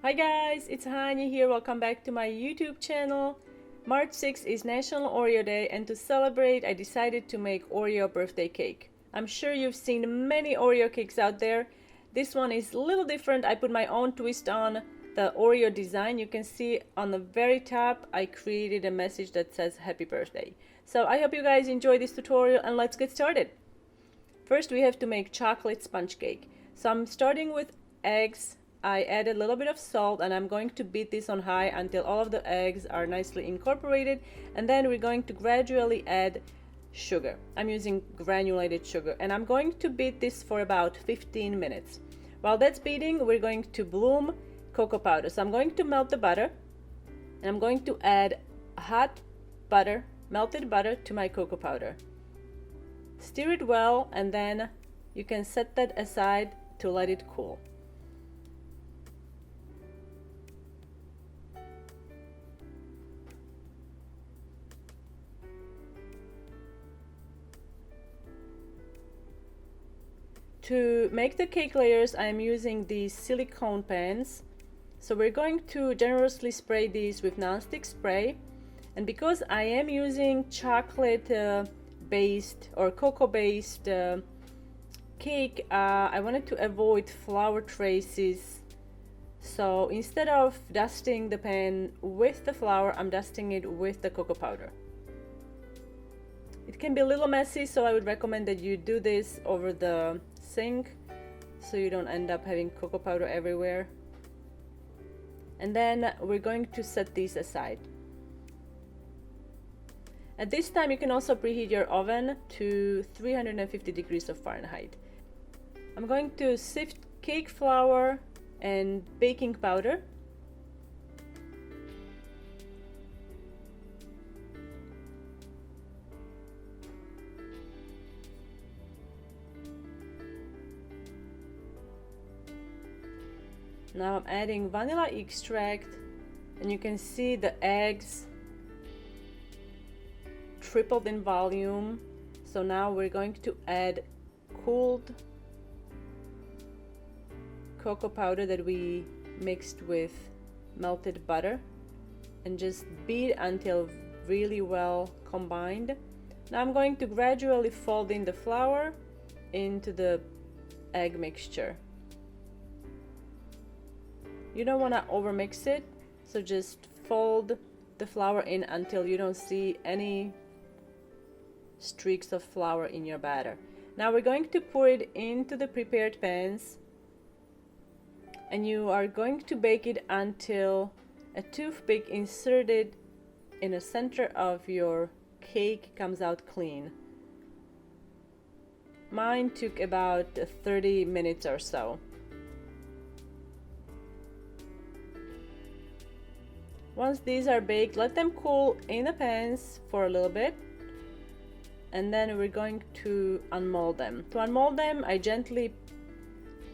Hi guys, it's Hani here. Welcome back to my YouTube channel. March 6th is National Oreo Day, and to celebrate I decided to make Oreo birthday cake. I'm sure you've seen many Oreo cakes out there. This one is a little different. I put my own twist on the Oreo design. You can see on the very top I created a message that says happy birthday. So I hope you guys enjoy this tutorial and let's get started. First we have to make chocolate sponge cake. So I'm starting with eggs. I add a little bit of salt and I'm going to beat this on high until all of the eggs are nicely incorporated, and then we're going to gradually add sugar. I'm using granulated sugar and I'm going to beat this for about 15 minutes. While that's beating, we're going to bloom cocoa powder. So I'm going to melt the butter and I'm going to add hot butter, melted butter, to my cocoa powder. Stir it well and then you can set that aside to let it cool. To make the cake layers, I am using these silicone pans. So we're going to generously spray these with nonstick spray. And because I am using chocolate based or cocoa based cake, I wanted to avoid flour traces. So instead of dusting the pan with the flour, I'm dusting it with the cocoa powder. It can be a little messy, so I would recommend that you do this over the sink so you don't end up having cocoa powder everywhere. And then we're going to set these aside. At this time you can also preheat your oven to 350 degrees of Fahrenheit. I'm going to sift cake flour and baking powder. Now I'm adding vanilla extract, and you can see the eggs tripled in volume. So now we're going to add cooled cocoa powder that we mixed with melted butter and just beat until really well combined. Now I'm going to gradually fold in the flour into the egg mixture. You don't want to overmix it, so just fold the flour in until you don't see any streaks of flour in your batter. Now we're going to pour it into the prepared pans, and you are going to bake it until a toothpick inserted in the center of your cake comes out clean. Mine took about 30 minutes or so. Once these are baked, let them cool in the pans for a little bit, and then we're going to unmold them. To unmold them, I gently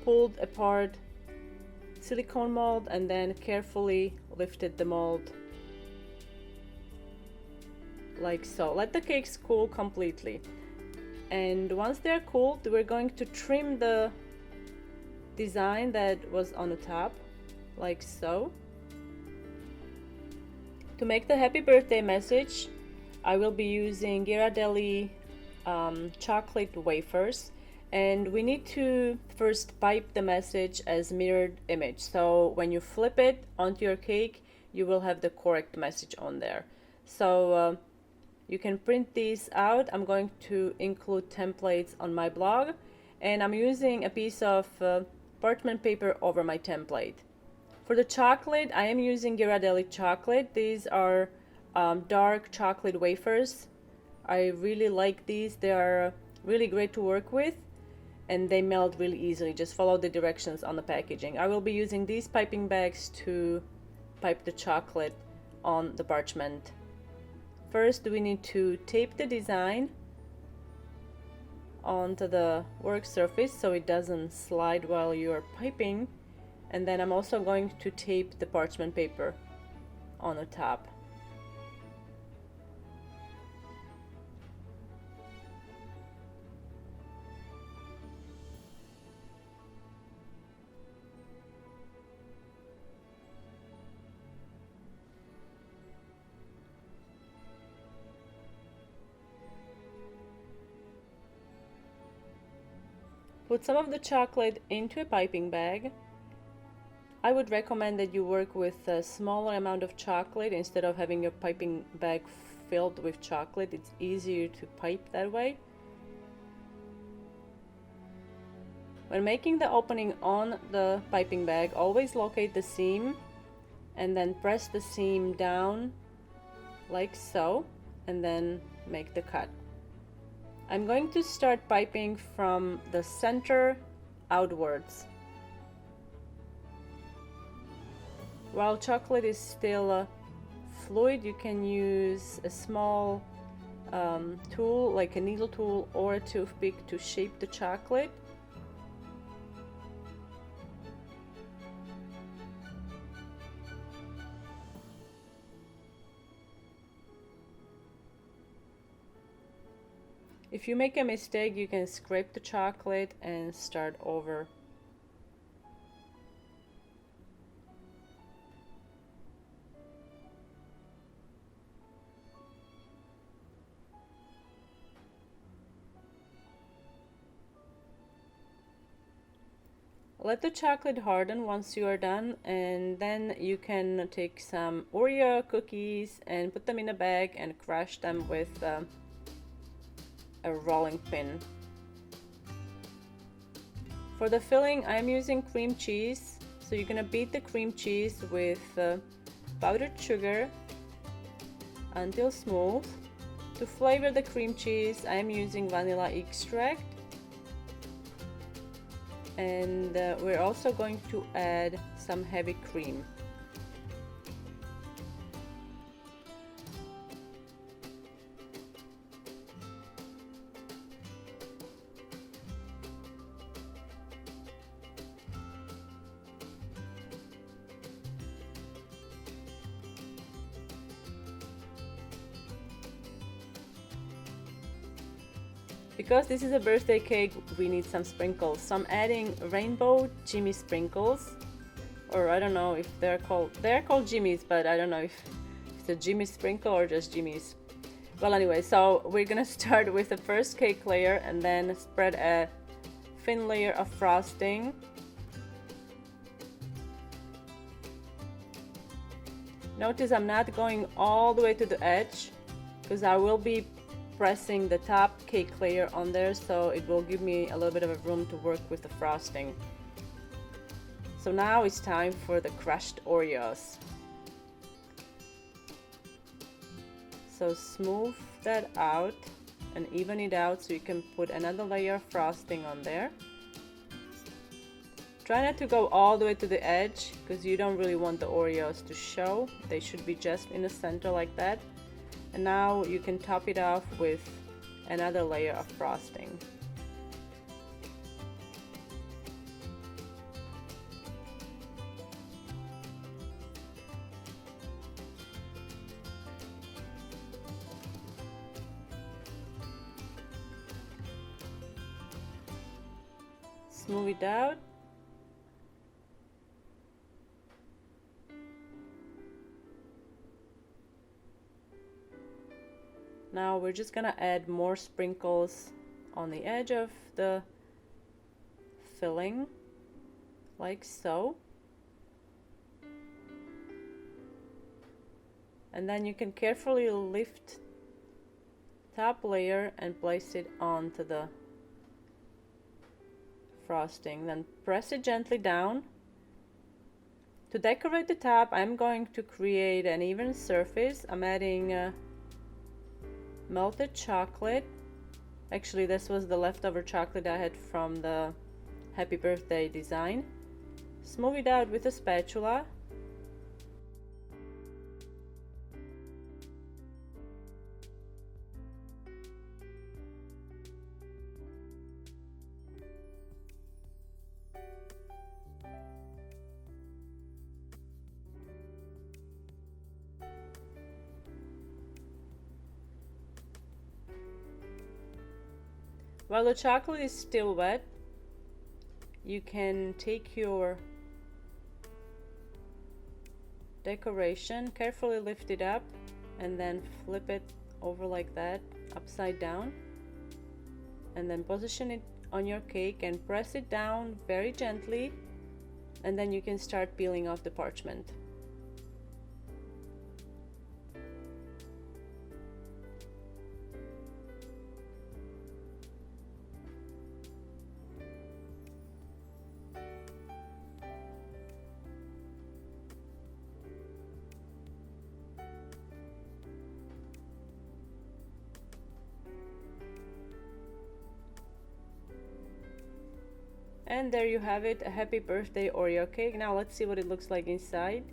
pulled apart silicone mold and then carefully lifted the mold like so. Let the cakes cool completely, and once they're cooled, we're going to trim the design that was on the top like so. To make the happy birthday message, I will be using Ghirardelli chocolate wafers, and we need to first pipe the message as mirrored image. So when you flip it onto your cake, you will have the correct message on there. So you can print these out. I'm going to include templates on my blog, and I'm using a piece of parchment paper over my template. For the chocolate, I am using Ghirardelli chocolate. These are dark chocolate wafers. I really like these. They are really great to work with, and they melt really easily. Just follow the directions on the packaging. I will be using these piping bags to pipe the chocolate on the parchment. First, we need to tape the design onto the work surface so it doesn't slide while you're piping. And then I'm also going to tape the parchment paper on the top. Put some of the chocolate into a piping bag. I would recommend that you work with a smaller amount of chocolate instead of having your piping bag filled with chocolate. It's easier to pipe that way. When making the opening on the piping bag, always locate the seam and then press the seam down like so, and then make the cut. I'm going to start piping from the center outwards. While chocolate is still fluid, you can use a small tool, like a needle tool or a toothpick, to shape the chocolate. If you make a mistake, you can scrape the chocolate and start over. Let the chocolate harden once you are done, and then you can take some Oreo cookies and put them in a bag and crush them with a rolling pin. For the filling, I'm using cream cheese, so you're gonna beat the cream cheese with powdered sugar until smooth. To flavor the cream cheese, I'm using vanilla extract, and we're also going to add some heavy cream. Because this is a birthday cake, we need some sprinkles. So I'm adding rainbow Jimmy sprinkles, or I don't know if they're called Jimmy's, but I don't know if it's a Jimmy sprinkle or just Jimmy's. Well, anyway, so we're gonna start with the first cake layer and then spread a thin layer of frosting. Notice I'm not going all the way to the edge, because I will be pressing the top cake layer on there, so it will give me a little bit of a room to work with the frosting. So now it's time for the crushed Oreos. So smooth that out and even it out so you can put another layer of frosting on there. Try not to go all the way to the edge, because you don't really want the Oreos to show. They should be just in the center like that. And now you can top it off with another layer of frosting. Smooth it out. Now we're just gonna add more sprinkles on the edge of the filling, like so. And then you can carefully lift top layer and place it onto the frosting. Then press it gently down. To decorate the top, I'm going to create an even surface. I'm adding melted chocolate. Actually, this was the leftover chocolate I had from the happy birthday design. Smooth it out with a spatula. While the chocolate is still wet, you can take your decoration, carefully lift it up, and then flip it over like that, upside down, and then position it on your cake and press it down very gently, and then you can start peeling off the parchment. And there you have it, a happy birthday Oreo cake. Now let's see what it looks like inside.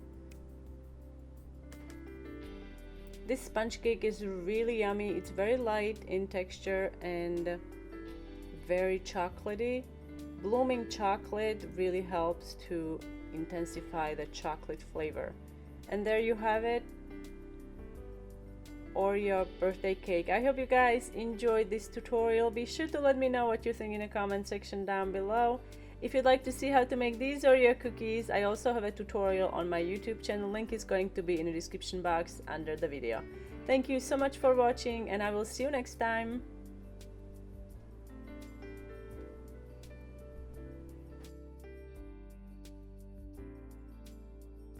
This sponge cake is really yummy. It's very light in texture and very chocolatey. Blooming chocolate really helps to intensify the chocolate flavor. And there you have it, Oreo birthday cake. I hope you guys enjoyed this tutorial. Be sure to let me know what you think in the comment section down below. If you'd like to see how to make these Oreo cookies, I also have a tutorial on my YouTube channel. Link is going to be in the description box under the video. Thank you so much for watching, and I will see you next time.